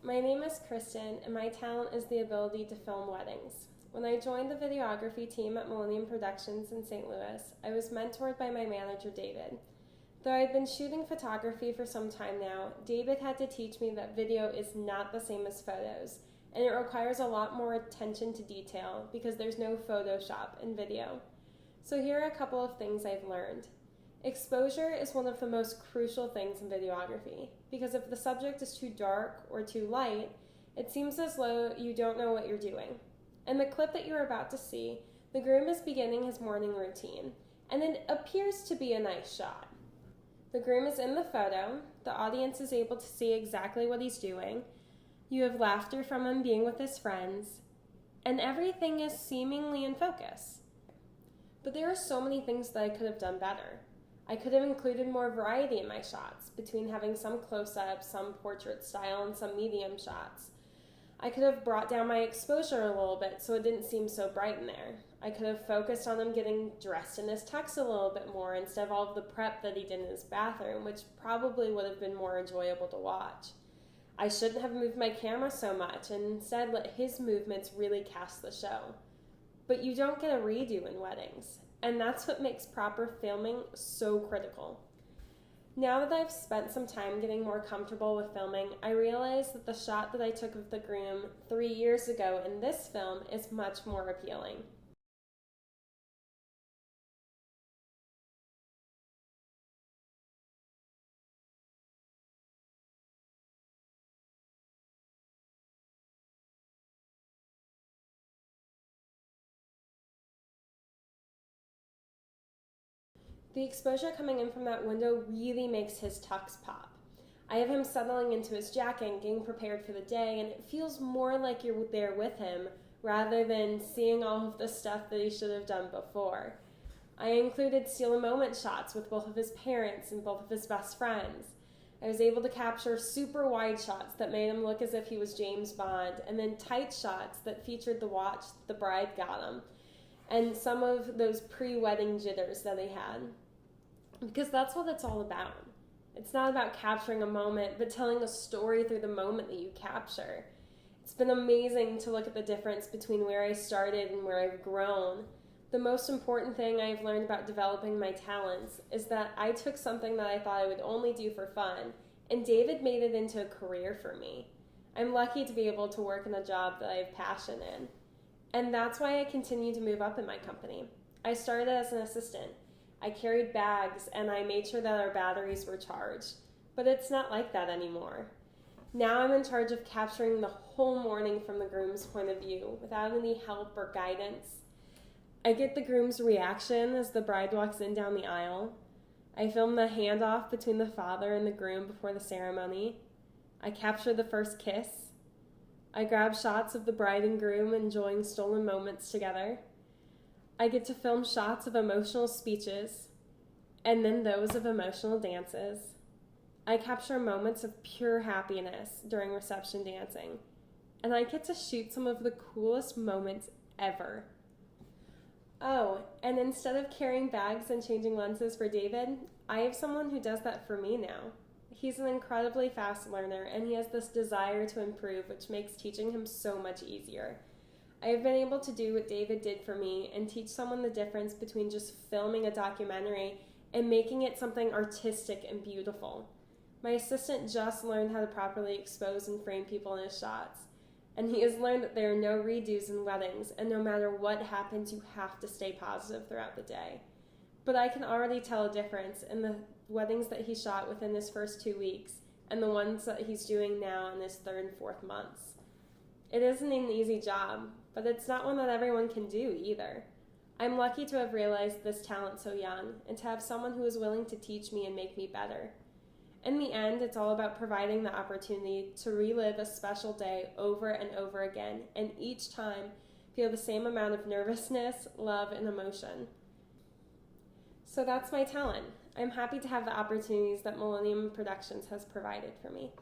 My name is Kristen, and my talent is the ability to film weddings. When I joined the videography team at Millennium Productions in St. Louis, I was mentored by my manager, David. Though I had been shooting photography for some time now, David had to teach me that video is not the same as photos, and it requires a lot more attention to detail because there's no Photoshop in video. So here are a couple of things I've learned. Exposure is one of the most crucial things in videography, because if the subject is too dark or too light, it seems as though you don't know what you're doing. In the clip that you're about to see, the groom is beginning his morning routine, and it appears to be a nice shot. The groom is in the photo, the audience is able to see exactly what he's doing, you have laughter from him being with his friends, and everything is seemingly in focus. But there are so many things that I could have done better. I could have included more variety in my shots, between having some close-ups, some portrait style, and some medium shots. I could have brought down my exposure a little bit so it didn't seem so bright in there. I could have focused on him getting dressed in his tux a little bit more instead of all of the prep that he did in his bathroom, which probably would have been more enjoyable to watch. I shouldn't have moved my camera so much and instead let his movements really cast the show. But you don't get a redo in weddings. And that's what makes proper filming so critical. Now that I've spent some time getting more comfortable with filming, I realize that the shot that I took of the groom 3 years ago in this film is much more appealing. The exposure coming in from that window really makes his tux pop. I have him settling into his jacket and getting prepared for the day, and it feels more like you're there with him rather than seeing all of the stuff that he should have done before. I included steal a moment shots with both of his parents and both of his best friends. I was able to capture super wide shots that made him look as if he was James Bond, and then tight shots that featured the watch the bride got him, and some of those pre-wedding jitters that he had. Because that's what it's all about. It's not about capturing a moment, but telling a story through the moment that you capture. It's been amazing to look at the difference between where I started and where I've grown. The most important thing I've learned about developing my talents is that I took something that I thought I would only do for fun, and David made it into a career for me. I'm lucky to be able to work in a job that I have passion in. And that's why I continue to move up in my company. I started as an assistant. I carried bags and I made sure that our batteries were charged. But it's not like that anymore. Now I'm in charge of capturing the whole morning from the groom's point of view without any help or guidance. I get the groom's reaction as the bride walks in down the aisle. I film the handoff between the father and the groom before the ceremony. I capture the first kiss. I grab shots of the bride and groom enjoying stolen moments together. I get to film shots of emotional speeches, and then those of emotional dances. I capture moments of pure happiness during reception dancing, and I get to shoot some of the coolest moments ever. Oh, and instead of carrying bags and changing lenses for David, I have someone who does that for me now. He's an incredibly fast learner, and he has this desire to improve, which makes teaching him so much easier. I have been able to do what David did for me and teach someone the difference between just filming a documentary and making it something artistic and beautiful. My assistant just learned how to properly expose and frame people in his shots, and he has learned that there are no redos in weddings, and no matter what happens, you have to stay positive throughout the day. But I can already tell a difference in the weddings that he shot within his first 2 weeks and the ones that he's doing now in his 3rd and 4th months. It isn't an easy job, but it's not one that everyone can do either. I'm lucky to have realized this talent so young and to have someone who is willing to teach me and make me better. In the end, it's all about providing the opportunity to relive a special day over and over again, and each time feel the same amount of nervousness, love, and emotion. So that's my talent. I'm happy to have the opportunities that Millennium Productions has provided for me.